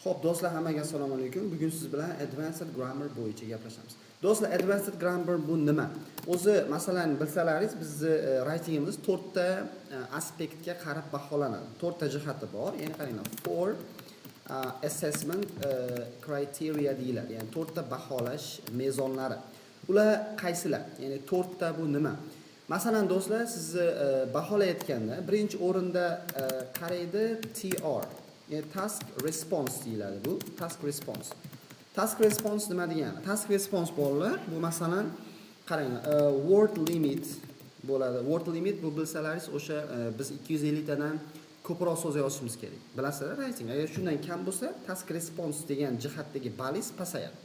Xo'p, do'stlar, hammaga assalomu alaykum. Bugun siz bilan Advanced Grammar bo'yicha gaplashamiz. Do'stlar, Advanced Grammar bu nima? O'zi, masalan, bilsalaringiz, bizni writingimiz 4 ta aspektga qarab baholanadi. 4 ta jihati bor. Ya'ni qaranglar, 4 assessment criteria deyiladi. Ya'ni 4 ta baholash mezonlari. Ular qaysilar? Ya'ni 4 ta bu nima? Masalan, do'stlar, sizni baholayotganda birinchi o'rinda qaraydi TR. Yani task response deyiladi bu. Task response. Task response nima degani? Task response bolalar bu masalan qarang, word limit bo'ladi. Word limit bu bilsalaringiz o'sha biz 250 tadan ko'proq so'z yozishimiz kerak. Bilasizlar, writing. Agar shundan kam bo'lsa, task response degan jihatdagi balingiz pasayadi.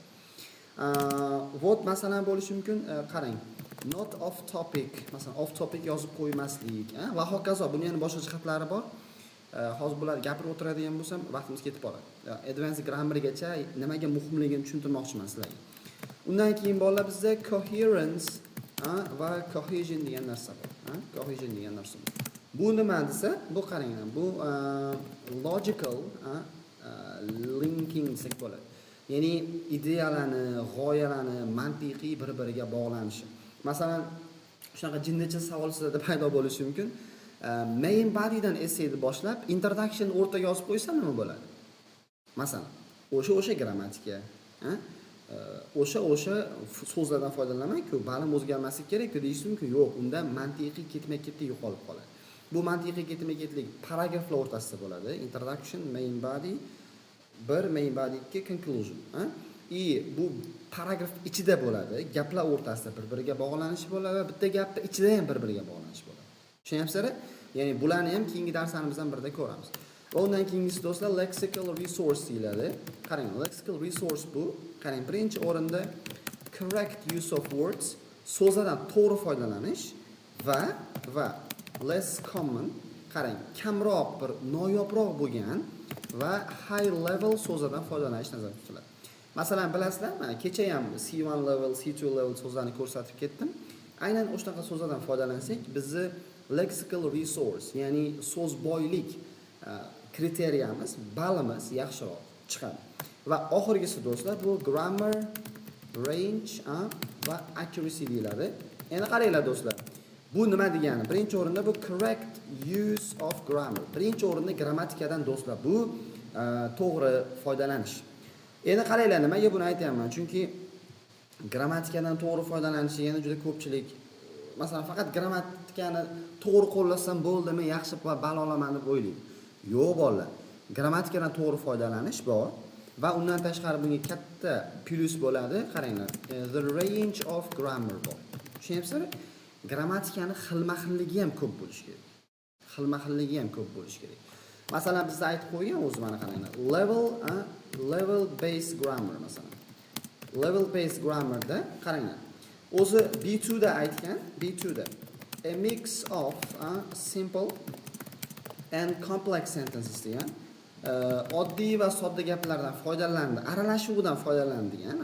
Word masalan bo'lishi mumkin, qarang. Not off topic, masalan off topic yozib qo'ymaslik, va hokazo. Buning yana boshqa jihatlari bor. Hozir bular gapirib o'tiradigan bo'lsam, vaqtimiz ketib qoladi. Advanced grammargacha nimaga muhimligini tushuntirmoqchiman sizlarga. Undan keyin bolalar bizda coherence va cohesion degan narsa bor. Cohesion degan narsa bor. Bu nima desa, bu qaranglar, bu logical linking desak bo'ladi. Ya'ni ideyalarni, g'oyalarni mantiqiy bir-biriga bog'lanishi. Masalan, shunaqa jinnicha savol sizlarda paydo bo'lishi mumkin. Main body'dan essayni boshlab introduction o'rtaga yozib qo'ysam nima bo'ladi? Masalan, o'sha grammatika, o'sha so'zlardan foydalanmang-ku, balim o'zgarmasligi kerak-ku deysiz mumkin. Yo'q, unda mantiqiy ketma-ketlik yo'qolib qoladi. Bu mantiqiy ketma-ketlik paragraflar o'rtasida bo'ladi. Introduction, main body, main body 2 conclusion, bu paragraf ichida bo'ladi. Gaplar o'rtasida bir-biriga bog'lanish bo'ladi va bitta gapda ichida ham bir-biriga bog'lanish bo'ladi. Tushunyapsizlar? Ya'ni bularni ham keyingi darslarimizdan birida ko'ramiz. Va undan keyingisi do'stlar lexical resource deyiladi. Qarang, lexical resource bu, qarang, birinchi o'rinda correct use of words, so'zlardan to'g'ri foydalanish va less common, qarang, kamroq, bir noyobroq bo'lgan va high level so'zlardan foydalanish nazarda tutiladi. Masalan, bilasizlarmi? Kecha ham C1 level, C2 level so'zlarni ko'rsatib ketdim. Aynan o'shanaqa so'zlardan foydalansak, bizni lexical resource, ya'ni so'z boylik kriteriyamiz, balimiz yaxshiroq chiqadi. Va oxirgisi do'stlar, bu grammar, range va accuracy deyiladi. Endi qaranglar do'stlar. Bu nima degani? Birinchi o'rinda bu correct use of grammar. Birinchi o'rinda grammatikadan do'stlar, bu to'g'ri foydalanish. Endi qaranglar, nimaga buni aytayapman? Chunki grammatikadan to'g'ri foydalanish yana juda ko'pchilik, masalan, faqat grammatikani to'g'ri qo'llasam bo'ldimi, yaxshi balo olaman deb o'ylaydi. Yo'q bolalar. Grammatikadan to'g'ri foydalanish bor va undan tashqari bunga katta plus bo'ladi. Qaranglar, the range of grammar bor. Tushunyapsizlar? Grammatikani xilma-xilligi ham ko'p bo'lishi kerak. Xilma-xilligi ham ko'p bo'lishi kerak. Masalan, bizda aytib qo'ygan o'zi mana qaranglar. Level based grammar masalan. Level based grammarda qaranglar. O'zi B2 da aytgan, B2 da a mix of simple and complex sentences degan, oddiy va sodda gaplardan foydalandi, aralashuvidan foydalandi degan,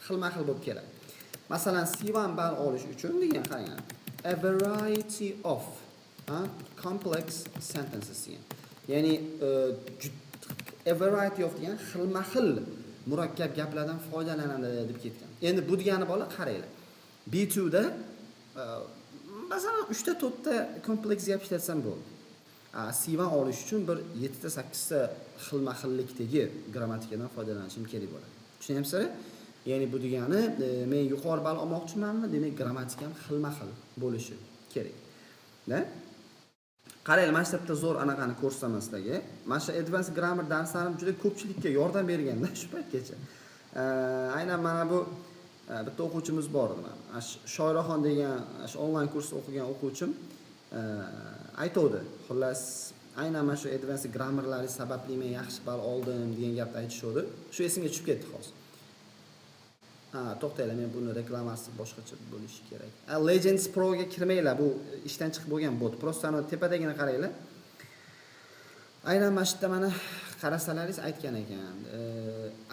xilma-xil bo'lib keladi. Masalan, C1 ball olish uchun degan qaranglar. A variety of complex sentences degan. Ya'ni a variety of degan xilma-xil murakkab gaplardan foydalanadi deb ketgan. Endi bu degani bola qaranglar. B2 da masalan 3 ta 4 ta kompleks gap ishlatsam bo'ldi. C1 olish uchun bir 7 ta 8 ta xilma-xillikdagi grammatikadan foydalanishim kerak bo'ladi. Tushunyapsizlar? Ya'ni bu degani men yuqori ball olmoqchimanmi? Demak, grammatikam xilma-xil bo'lishi kerak. Da? Qaranglar, mana shu yerda zo'r anaqani ko'rsataman sizlarga. Mana shu advanced grammar darslarim juda ko'pchilikka yordam berganda shu paytgacha. Aynan mana bu bitta o'quvchimiz bor edi. Shoiraxon degan onlayn kursda o'qigan o'quvchim aytdi. Xullas, aynan mana shu advanced grammarlari sababli men yaxshi ball oldim degan gapni aytishdi. Shu esimga tushib ketdi hozir. To'xtanglar, men buni reklamasi boshqacha bo'lishi kerak. Legends Pro ga kirmanglar, bu ishdan chiqib bo'lgan bot. Prosta ana tepadagini qaranglar. Aynan mana shu yerda mana qarasalaringiz aytgan ekan.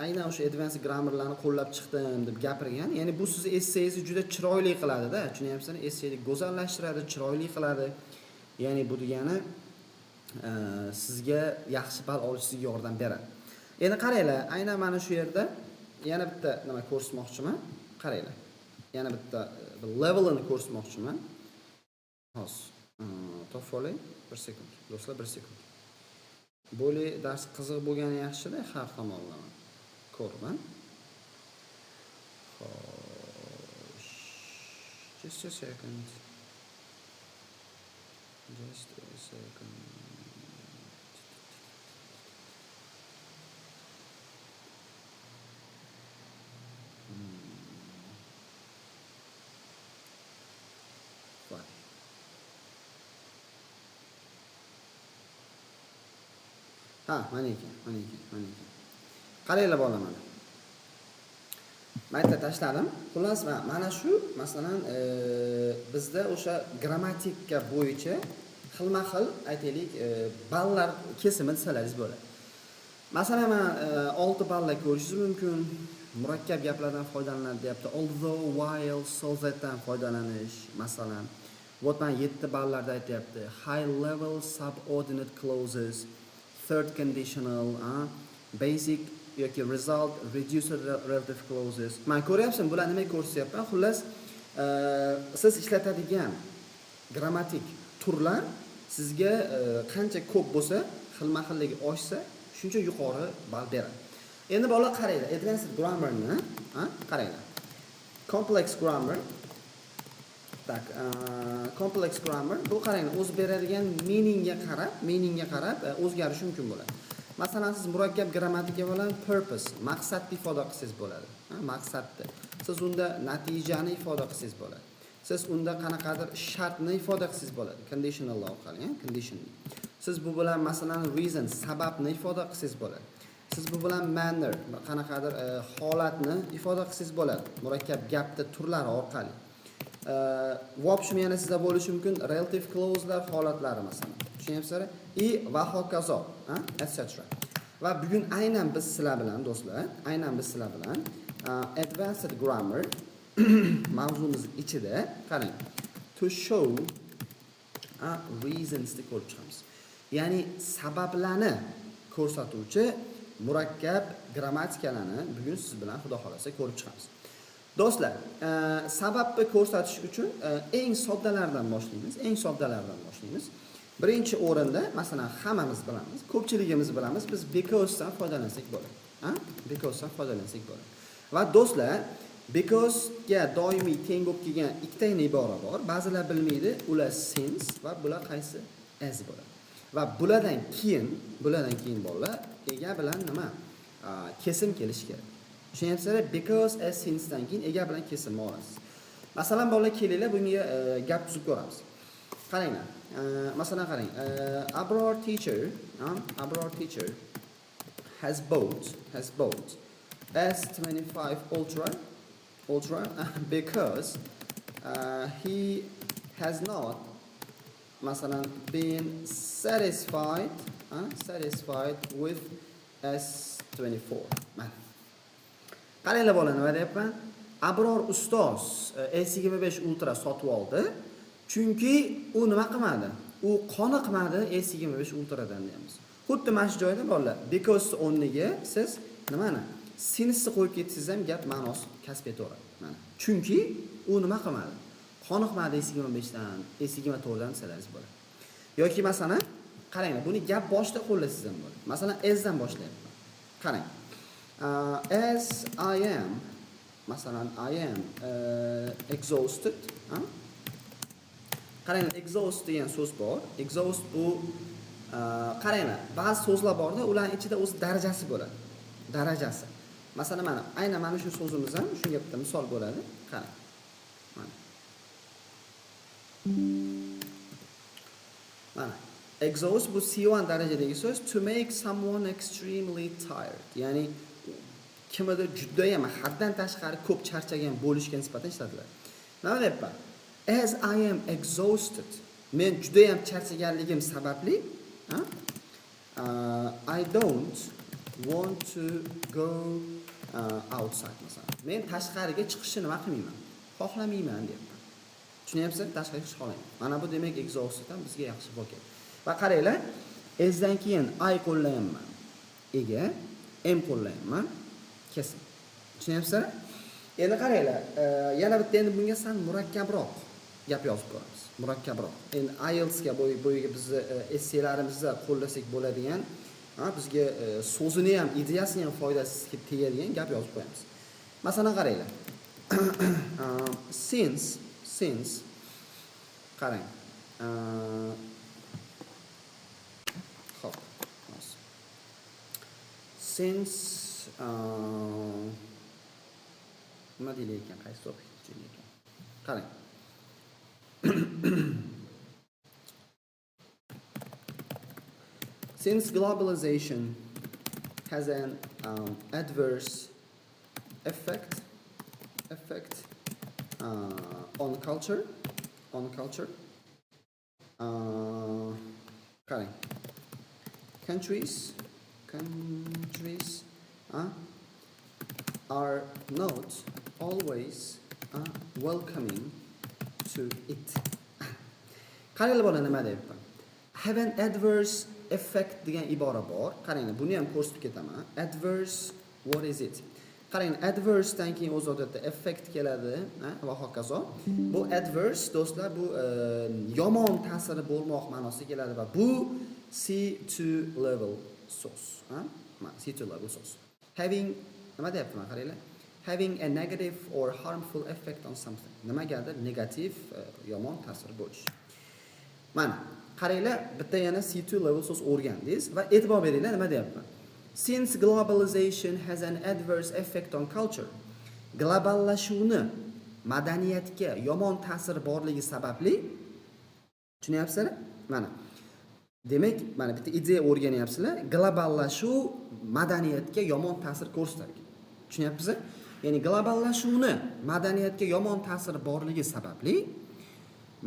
Aynan o'sha advanced grammarlarni qo'llab chiqdim deb gapirgan. Ya'ni bu sizni essayingizni juda chiroyli qiladi-da. Tushunyapsizmi? Essayni go'zallashtiradi, chiroyli qiladi. Ya'ni bu degani sizga yaxshi ball olishingizga yordam beradi. Endi qaranglar, aynan mana shu yerda yana bitta nima ko'rsatmoqchiman. Qaranglar. Yana bitta levelini ko'rsatmoqchiman. Hozir. To'xtang, 1 sekund. Do'stlar, 1 sekund. Bo'li dars qiziq bo'lgani yaxshi-da, har tomonlama. Ko'rman. Xo'sh. Just a second. Just a second. Ha, mana ekan. Qaranglar bolalar mana. Mayta tashladim. Xullas, mana shu masalan bizda o'sha grammatika bo'yicha xilma-xil aytaylik ballar kesimi desalaringiz bo'ladi. Masalan, men 6 balla ko'rishingiz mumkin. Murakkab gaplardan foydalanadi deyapti. Although, while, so thatdan foydalanish, masalan. Vot men 7 ballarda aytyapti. High level subordinate clauses, third conditional, basic yoki result, reduced relative clauses. Men ko'ryapsizmi, bular nimaga ko'rsatyapman? Xullas, siz ishlatadigan grammatik turlar sizga qancha ko'p bo'lsa, xilma-xilligi oshsa, shuncha yuqori ball beradi. Endi bolalar qaranglar, advanced grammarni, qaranglar. Complex grammar. Tak, complex grammar bu qaranglar, o'z beradigan meaningga qarab o'zgarishi mumkin bo'ladi. Masalan, siz murakkab grammatika bilan purpose, maqsadni ifoda qilsangiz bo'ladi. Maqsadni. Siz unda natijani ifoda qilsangiz bo'ladi. Siz unda qanaqadir shartni ifoda qilsangiz bo'ladi. Conditional orqali, condition. Siz bu bilan masalan reason, sababni ifoda qilsangiz bo'ladi. Siz bu bilan manner, qanaqadir holatni ifoda qilsangiz bo'ladi. Murakkab gapning turlari orqali. V общем yana sizda bo'lishi mumkin relative clause'lar holatlari masalan. Tushunyapsizlar? Va hokazo, etc. Va bugun aynan biz sizlar bilan do'stlar, advanced grammar mavzumiz ichida qarang. To show reasons ni ko'rib chiqamiz. Ya'ni sabablarni ko'rsatuvchi murakkab grammatikalarni bugun siz bilan xudo xolasa ko'rib chiqamiz. Do'stlar, sababni ko'rsatish uchun eng soddalardan boshlaymiz. Birinchi o'rinda, masalan, hammamiz bilamiz, ko'pchiligimiz bilamiz, biz because dan foydalansak bo'ladi. Because dan foydalansak bo'ladi. Va do'stlar, because ga doimiy teng bo'lib kelgan ikkita ibora bor. Ba'zilar bilmaydi, ular since va bular qaysi? As bo'ladi. Va bulardan keyin bolalar ega bilan nima? Kesim kelishi kerak. Tushunyapsizlar? Because as since dan keyin ega bilan kesilma olasiz. Masalan, bolalar kelinglar, bunga gap tuzib ko'ramiz. Qaranglar. Masalan qarang. Abror teacher has bought S25 Ultra because he has not masalan been satisfied with S24. Mana. Qaranglar bolalar, nima deyapman? Abror ustoz S25 Ultra sotib oldi. Chunki u nima qilmadi? U qoniqmadi S25 Ultradan deymiz. Xuddi mana shu joyda bolalar, because o'rniga siz nimani? Since qo'yib ketsangiz ham gap ma'nosi kasb etaveradi. Mana. Chunki u nima qilmadi? Qoniqmadi S25 dan, S24 dan desalaringiz bo'ladi. Yoki masalan, qaranglar, buni gap boshida qo'llasangiz ham bo'ladi. Masalan, as dan boshlayapman. Qarang. As I am, masalan, I am exhausted, qaranglar, exhaust degan so'z bor. Exhaust bu qaranglar, ba'zi so'zlar borda, ularning ichida o'z darajasi bo'ladi. Darajasi. Masalan, aynan mana shu so'zimiz ham shunga bitta misol bo'ladi. Qarang. Mana. Exhaust bu C1 darajadagi so'z, to make someone extremely tired. Ya'ni kimdir juda ham haddan tashqari ko'p charchagan bo'lishga nisbatan ishlatiladi. Nima deyapman? As I am exhausted, men juda ham charchaganligim sababli, I don't want to go outside masalan. Men tashqariga chiqishni nima qilmayman? Xohlamayman deyapman. Tushunyapsiz? Tashqariga chiqa olmayman. Mana bu demak exhausteddan bizga yaxshi voqea. Va qaranglar, asdan keyin I qo'llayapman. Ega m qo'llayman. Kesin. Tushunyapsizlar? Endi qaranglar, yana bitta endi bunga sal murakkabroq gap yozib ko'ramiz. Murakkabroq. Endi IELTS ga bo'yiga bizni esselarimizda qo'llasak bo'ladigan, bizga so'zini ham, ideyasini ham foydasi tegadigan gap yozib qo'yamiz. Masalan, qaranglar. Since qarang. Hop. Since nima deylar ekan, qaysi to'p ekan? Qarang. Since globalization has an adverse effect on culture, qarang. Countries are not always welcoming to it. Qaranglar bola nima deyapman? Have an adverse effect degan ibora bor. Qaranglar, buni ham ko'rsatib ketaman. Adverse, what is it? Qarang, adverse dan keyin o'z odatda effect keladi, va hokazo. Bu adverse do'stlar, bu yomon ta'siri bo'lmoq ma'nosida keladi va bu C2 level source, C2 level source. Having, nima deyapman, qaranglar? Having a negative or harmful effect on something. Nimagadir negativ, yomon ta'sir bo'lish. Mana, qaranglar, bitta yana C2 level source o'rgandingiz va e'tibor beringlar, nima deyapman? Since globalization has an adverse effect on culture. Globallashuvni madaniyatga yomon ta'sir borligi sababli, tushunyapsizlar? Mana. Demak, mana bitta ideya o'rganyapsizlar. Globallashuv madaniyatga yomon ta'sir ko'rsatadi. Tushunyapsizlar? Ya'ni globallashuvni madaniyatga yomon ta'sir borligi sababli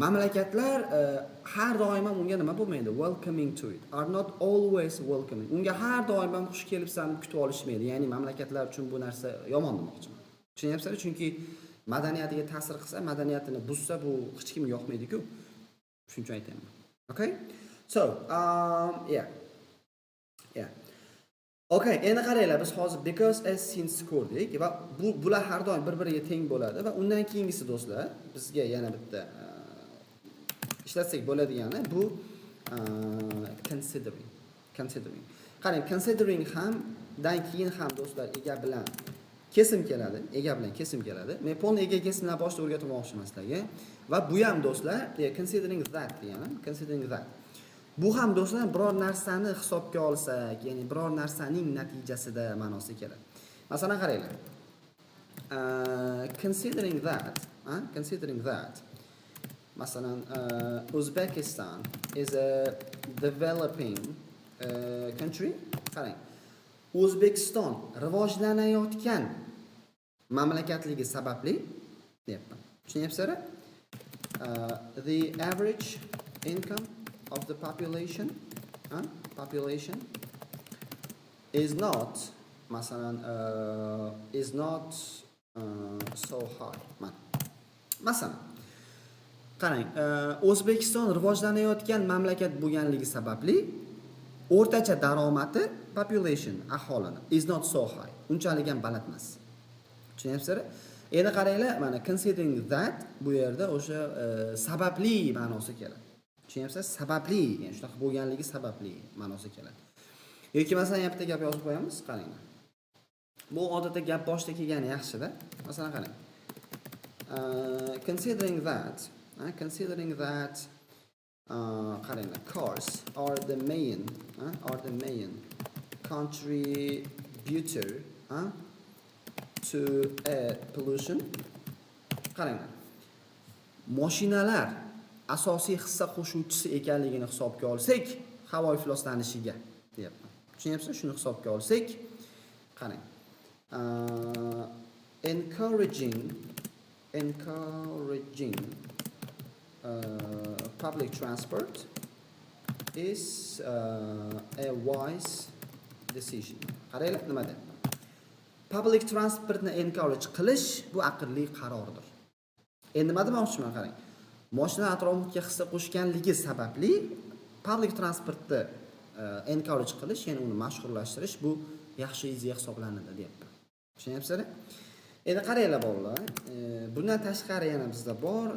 mamlakatlar har doim ham unga nima bo'lmaydi? Welcoming to it. Are not always welcoming. Unga har doim ham xush kelibsan kutib olishmaydi. Ya'ni mamlakatlar uchun bu narsa yomon demoqchiman. Tushunyapsizlar? Chunki madaniyatiga ta'sir qilsa, madaniyatini buzsa, bu hech kimga yoqmaydi-ku. Shuning uchun aytaman. Okay? So, yeah. Okay, endi qaranglar, biz hozir because as since ko'rdik va bular har doim bir-biriga teng bo'ladi va undan keyingisi do'stlar, bizga yana bitta ishlatsak bo'ladigani bu considering. Qarang, considering ham dan keyin ham do'stlar ega bilan kesim keladi. Men polni ega kesimlar boshida o'rgatmoqchi emas sizlarga va bu ham do'stlar, considering that degani, considering that. Bu ham do'stlar biror narsani hisobga olsak, ya'ni biror narsaning natijasida ma'nosi keladi. Masalan, qaranglar. Considering that masalan, Uzbekistan is a developing country. Qarang. O'zbekiston rivojlanayotgan mamlakatligi sababli deyapman. Tushunyapsizlar? The average income of the population is not masalan so high. Masalan, qarang, O'zbekiston rivojlanayotgan mamlakat bo'lganligi sababli o'rtacha daromadi population aholini is not so high. Unchalik ham baland emas. Tushunyapsizlar? Endi qaranglar, mana considering that bu yerda o'sha sababli ma'nosi keladi. Tushunyapsiz? Sababli, ya'ni shunaqa bo'lganligi sababli ma'nosi keladi. Yoki masalan, yana bitta gap yozib qo'yamiz, qaranglar. Bu odatda gap boshida kelgani yaxshi-da. Masalan, qarang. Considering that qaranglar, cars are the main contributor to air pollution. Qaranglar. Mashinalar asosiy hissa qo'shuvchisi ekanligini hisobga olsak, havo ifloslanishiga deyapman. Tushunyapsizmi? Shuni hisobga olsak, qarang. Encouraging public transport is a wise decision. Qaranglar, nima deyapman? Public transportni encourage qilish bu aqlli qarordir. Endi nima demoqchiman, qarang. Mashina atrofiga hissa qo'shganligi sababli public transportni encourage qilish, ya'ni uni mashhurlashtirish bu yaxshi idea hisoblanadi deyapman. Tushunyapsizlar? Endi qaranglar bolalar, bundan tashqari yana bizda bor,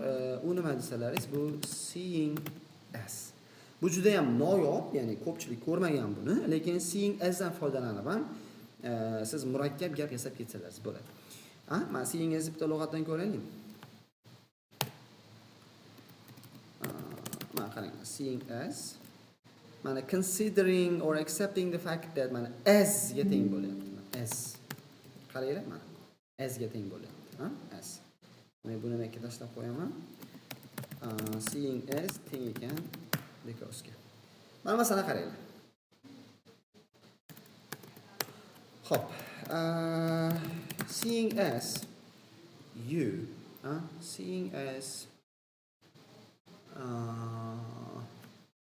u nima desalaringiz, bu seeing as. Bu juda ham noyob, ya'ni ko'pchilik ko'rmagan buni, lekin seeing as dan foydalanib ham siz murakkab gap yasab ketsangiz bo'ladi. Men seeing as bitta lug'atdan ko'raylik. Mana qarang, seeing as mana considering or accepting the fact that mana as ga teng bo'lyapti. As. Qaranglar mana. As ga teng bo'lyapti. As. Men buni menga tashlab qo'yaman. Seeing as teng ekan because ga. Mana masalan qaranglar. Hop. Seeing as you, seeing as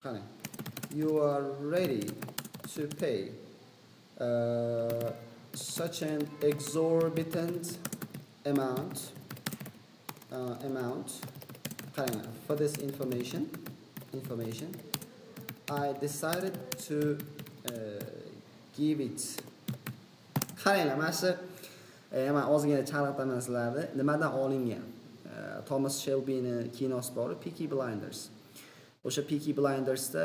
qarang. You are ready to pay such an exorbitant amount for this information. I decided to give it. Qaranglar, mana shu men ozgina chalg'itaman sizlarni. Nimadan olingan? Thomas Shelby'ni kinosi bor, Peaky Blinders. O'sha Peaky Blindersda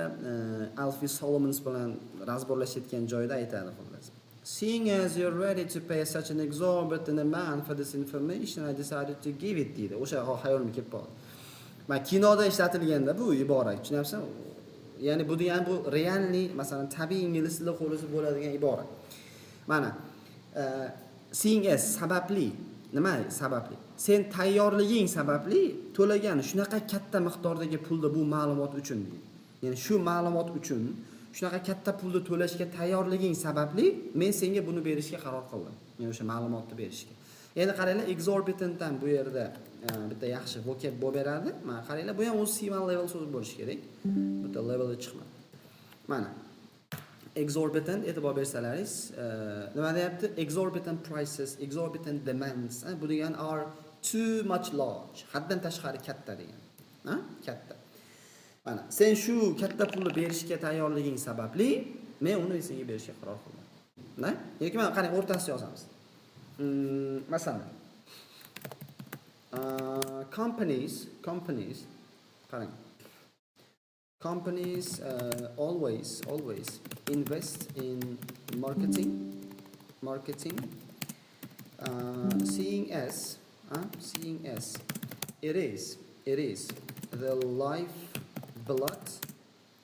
Alfie Solomons bilan razborlashayotgan joyda aytadi xullas. Seeing as you're ready to pay such an exorbitant amount for this information, I decided to give it deydi. O'sha hayolimga kelib qoldi. Men kinoda ishlatilganda bu ibora, tushunyapsizmi? Ya'ni bu degani bu realni, masalan, tabiiy ingliz tilida qo'llansa bo'ladigan ibora. Mana seeing as sababli, nima sababli? Sen tayyorliging sababli to'lagan shunaqa katta miqdordagi pulni bu ma'lumot uchun. Ya'ni shu ma'lumot uchun shunaqa katta pulni to'lashga tayyorliging sababli men senga buni berishga qaror qildim. Ya'ni o'sha ma'lumotni berishga. Endi qaranglar, exorbitantdan bu yerda bitta yaxshi vocab bo'lib beradi. Mana qaranglar, bu ham o'zi C1 level so'z bo'lishi kerak. Bitta levelda chiqmadi. Mana exorbitant e'tibor bersalaringiz, nima deyapti? Exorbitant prices, exorbitant demands. Bu degani are too much large. Haddan tashqari katta degan. Katta. Mana sen shu katta pulni berishga tayyorliging sababli men uni senga berishga qaror qildim. Yoki mana qarang, o'rtasida yozamiz. Masalan, companies qarang. Companies always invest in marketing, seeing as it is the lifeblood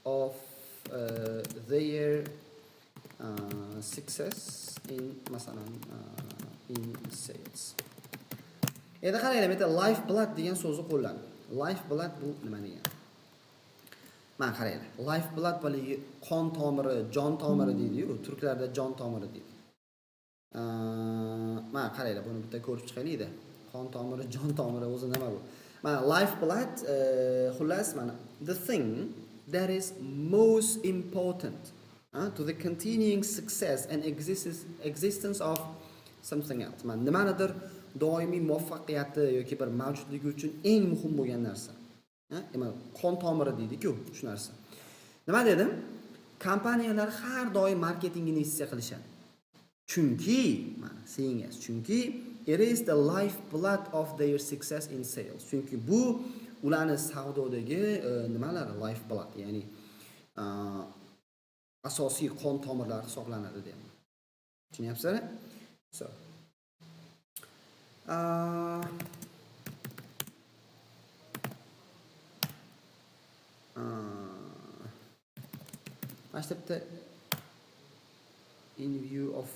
of their success in masalan in sales. Endi qaranglar, men lifeblood degan so'zni qo'llandim. Lifeblood bu nima degani? Mana qaranglar, lifeblood bo'ligi qon tomiri, jon tomiri deydi-ku, turklarda jon tomiri deydi. Mana qaranglar, buni bitta ko'rib chiqaylik-da. Qon tomiri, jon tomiri o'zi nima bu? Mana lifeblood xullas mana the thing that is most important to the continuing success and existence of something else. Mana nimanidir doimiy muvaffaqiyati yoki bir mavjudligi uchun eng muhim bo'lgan narsa. Mana qon tomiri deydi-ku, shu narsa. Nima dedim? Kompaniyalar har doim marketingni investitsiya qilishadi. Chunki, mana seeing as, chunki it is the lifeblood of their success in sales. Chunki bu ularning savdodagi nimalar lifeblood, ya'ni asosiy qon tomirlari hisoblanadi deyman. Tushunyapsizlar? So. Maktabda in view of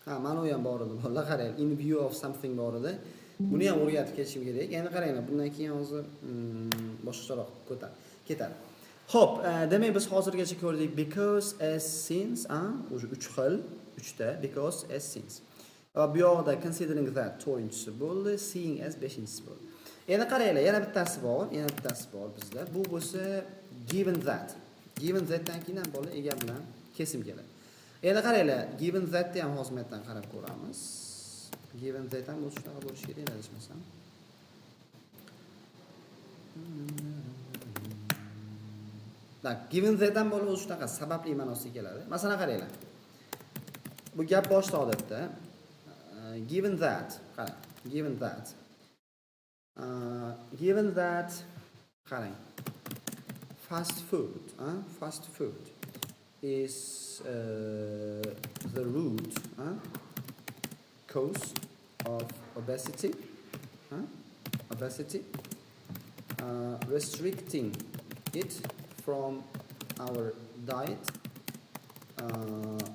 mana u ham bor edi. Bolalar qarang, in view of something bor edi. Buni ham o'rgatib ketishim kerak. Endi qaranglar, bundan keyin hozir boshqacharoq ketadi. Xo'p, demak biz hozirgacha ko'rdik because as since, o'sha 3 xil, 3 ta because as since. Va bu yoqda considering that 4-inchisi bo'ldi, seeing as 5-inchisi bo'ldi. Endi qaranglar, yana bittasi bor bizda. Bu bo'lsa given that. Given that-dan keyin ham bola ega bilan kesim keladi. Endi qaranglar, given that-ni ham hozir men qarab ko'ramiz. Given that ham o'sha shunaqa bo'lishi kerak, adashmasam. Given that ham bola o'sha shunaqa sababli ma'nosiga keladi. Masalan qaranglar. bu gap boshida odatda given that, qarang, given that qarang, fast food is the root cause of obesity, restricting it from our diet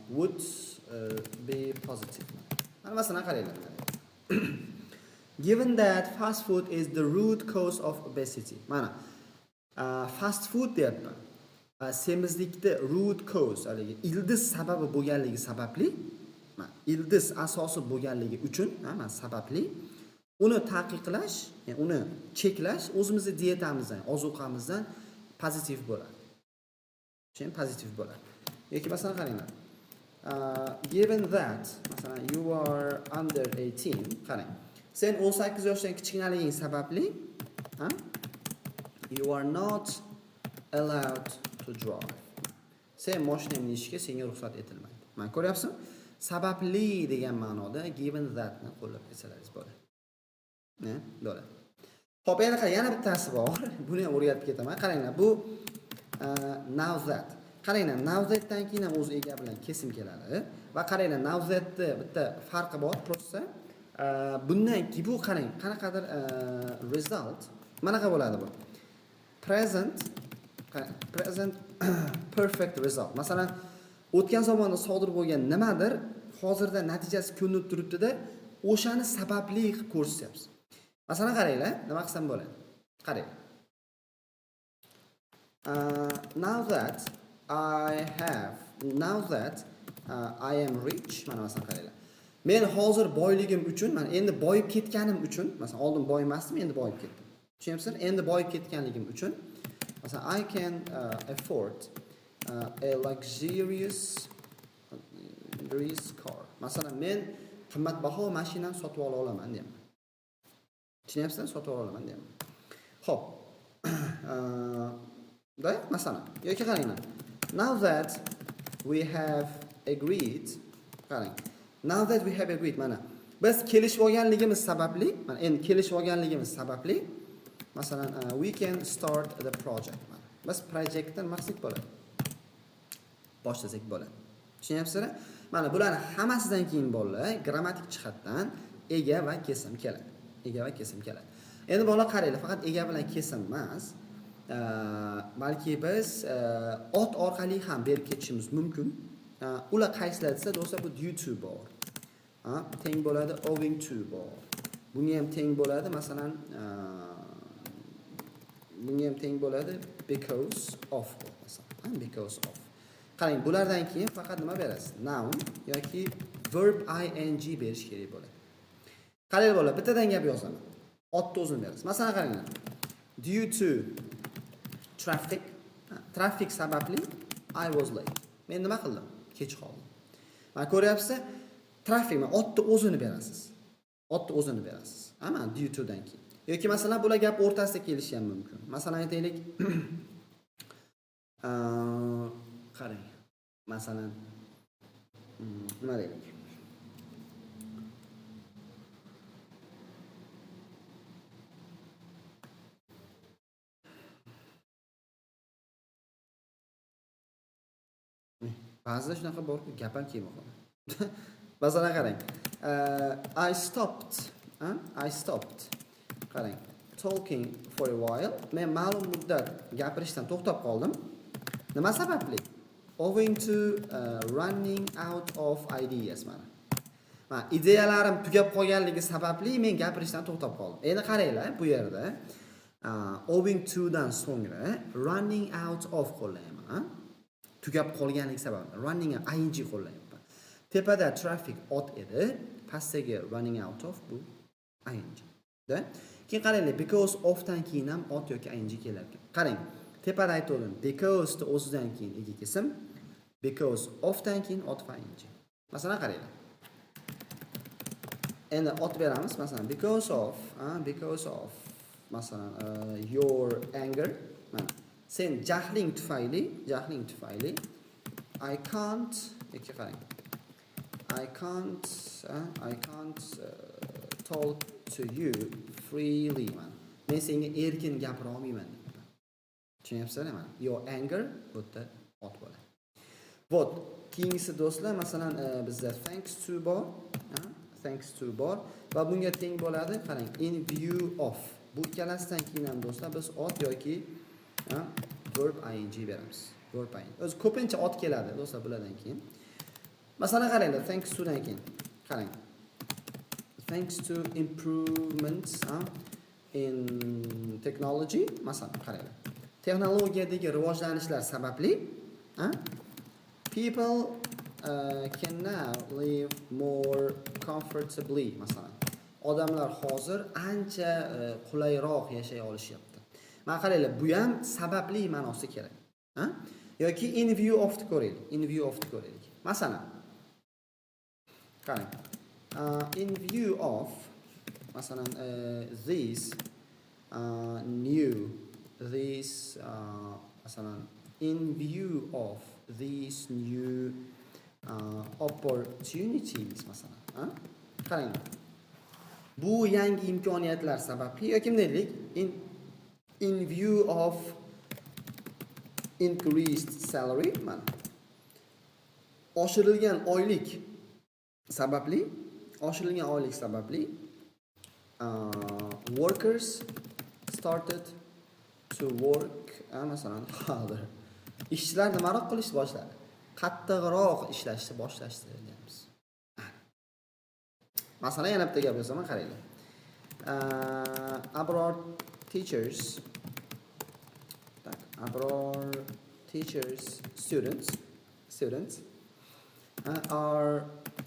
would be positive. Masalan qaranglar. Given that fast food is the root cause of obesity. Mana fast food deyapman. Semizlikda root cause, haligi ildiz sababi bo'lganligi sababli, ildiz asosi bo'lganligi uchun, sababli uni taqiqlash, ya'ni uni cheklash o'zimizning dietamizdan, ozuqamizdan pozitiv bo'ladi. Tushun, pozitiv bo'ladi. Yoki masalan qaranglar. Given that, masalan you are under 18, qarang. Sen 18 yoshdan kichkinaliging sababli, you are not allowed to drive. Sen mashina minishga senga ruxsat etilmaydi. Mana ko'ryapsizmi? Sababli degan ma'noda given that ni qo'llab ketsangiz bo'ladi. Bo'ladi. Xo'p, endi qara, yana bittasi bor. Buni ham o'rgatib ketaman. Qaranglar, bu now that. Qaranglar, now thatdan keyin ham o'z ega bilan kesim keladi va qaranglar, now thatni bitta farqi bor, prosta. Bundan keyin bu qarang, qanaqadir result manaqa bo'ladi bu. Present perfect result. Masalan, o'tgan zamonda sodir bo'lgan nimadir hozirda natijasi ko'rinib turibdi-da, o'shani sababli qilib ko'rsatyapsiz. Masalan, qaranglar, nima qilsam bo'ladi? Qarang. Now that I am rich, mana masalan qaranglar. Men hozir boyligim uchun, mana endi boyib ketganim uchun, masalan, oldin boy emasdim, endi boyib ketdim. Tushunyapsizlar? Endi boyib ketganligim uchun, masalan, I can afford a luxurious car. Masalan, men qimmatbaho mashinani sotib ola olaman deyman. Tushunyapsizlar? Sotib ola olaman deyman. Xo'p. Masalan, yoki qaranglar. Now that we have agreed, qarang. Now that we have agreed, mana biz kelishib olganligimiz sababli, mana endi kelishib olganligimiz sababli, masalan, we can start the project. Biz proyektdan maqsad bo'ladi. Boshlasak bo'ladi. Tushunyapsizlar? Mana bularning hammasidan keyin bolalar grammatik jihatdan ega va kesim keladi. Ega va kesim keladi. Endi bolalar qaranglar, faqat ega bilan kesim emas, balki biz ot orqali ham berib ketishimiz mumkin. Ular qaysilar desa, do'stlar, bu due to bor. Teng bo'ladi owing to bor. Bunga ham teng bo'ladi, masalan, bunga ham teng bo'ladi because of, masalan, because of. Qarang, bulardan keyin faqat nima berasiz? Noun yoki verb ing berish kerak bo'ladi. Qarang bolalar, bittadan gap yozaman. Otni o'zini berasiz. Masalan, qaranglar. Due to traffic sababli I was late. Men nima qildim? Kech qoldim. Mana ko'ryapsiz? Traffic, men otni o'zini berasiz. Otni o'zini berasiz. Mana due to dan keyin. Yoki masalan, bular gap o'rtasida kelishi ham mumkin. Masalan, aytaylik, qarang. Masalan, nima deylik? Ba'zida shunaqa borki, gap ham kelmay qoladi. Masalan, qarang. I stopped. Qarang. Talking for a while. Men ma'lum muddat gapirishdan to'xtab qoldim. Nima sababli? Owing to running out of ideas mana. Mana ideyalarim tugab qolganligi sababli men gapirishdan to'xtab qoldim. Endi qaranglar, bu yerda owing to dan so'ngra running out of qo'llayman. Tugab qolganlik sababi running ing qo'llayapman. Tepada traffic ot edi, pastdagi running out of bu ing. Da? Keyin qaranglar, because of dan keyin ham ot yoki ing kelar ekan. Qarang, tepada aytdim, because to o'zidan keyin ega kesim, because of dan keyin ot va ing. Masalan, qaranglar. Endi ot beramiz, masalan, because of masalan your anger, mana sen jahling tufayli I I can't talk to you freely man. Men senga erkin gapira olmayman debdi. Tushunyapsizlar mana? Your anger bu yerda ot bo'ladi. Вот, keyingisi do'stlar, masalan, bizda thanks to bor, thanks to bor va bunga teng bo'ladi, qarang, in view of. Bu ikkalasidan keyin ham do'stlar biz ot yoki verb ing beramiz. Verb ing. O'zi ko'pincha ot keladi do'stlar bulardan keyin. Masalan, qaranglar, thanks to dan keyin. Qarang. Thanks to improvements in technology, masalan, qaranglar. Texnologiyadagi rivojlanishlar sababli, people can now live more comfortably, masalan. Odamlar hozir ancha qulayroq yashay olishyapti. Mana qaranglar, bu ham sababli ma'nosi kerak. Yoki in view of ni ko'raylik. In view of ni ko'raylik. Masalan, qarang. In view of, masalan, masalan, in view of these new opportunities, masalan. Qarang. Bu yangi imkoniyatlar sababli yoki bunday deylik, in view of increased salary, mana. Oshirilgan oylik sababli workers started to work, masalan, harder. Ishchilar nimaroq qilishni boshladi? Qattiqroq ishlashni boshlashdi deymiz. Masalan, yana bitta gap yozaman, qaranglar. Abroad teachers, students are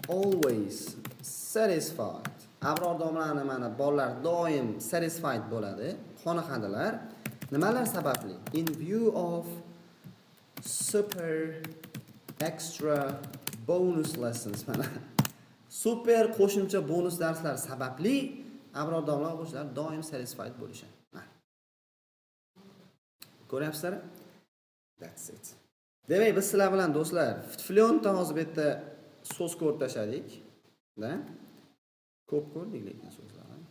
always satisfied. Abroad domlarini mana bolalar doim satisfied bo'ladi, qoniqadilar. Nimalar sababli? In view of super extra bonus lessons, mana super qo'shimcha bonus darslar sababli abroad domla o'quvchilar doim satisfied bo'lishadi. Ko'ryapsizlar? That's it. Demak, biz sizlar bilan do'stlar, flyonta hozir bu yerda so'z ko'rib tashladik. Da? Ko'p ko'rdik lekin so'zlarni.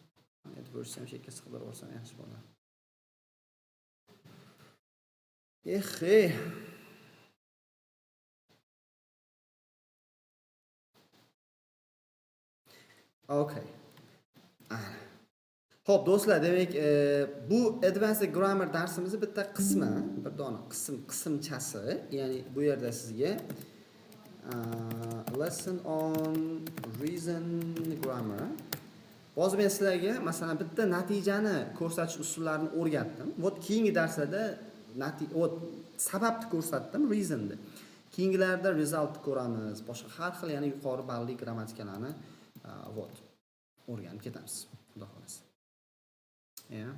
Adverse ham shekilga siqdirib olsam yaxshi bo'lar. Okay. Xo'p, do'stlar, demak, bu advanced grammar darsimizni bitta qismi, bir dona qismchasi, ya'ni bu yerda sizga lesson on reason grammar. Hozir men sizlarga masalan bitta natijani ko'rsatish usullarini o'rgatdim. Vot keyingi darslarda sababni ko'rsatdim, reasonni. Keyingilarda result ko'ramiz, boshqa har xil yana yuqori ballli grammatikalarni o'rganib ketamiz. Xudo xolasa. Yeah.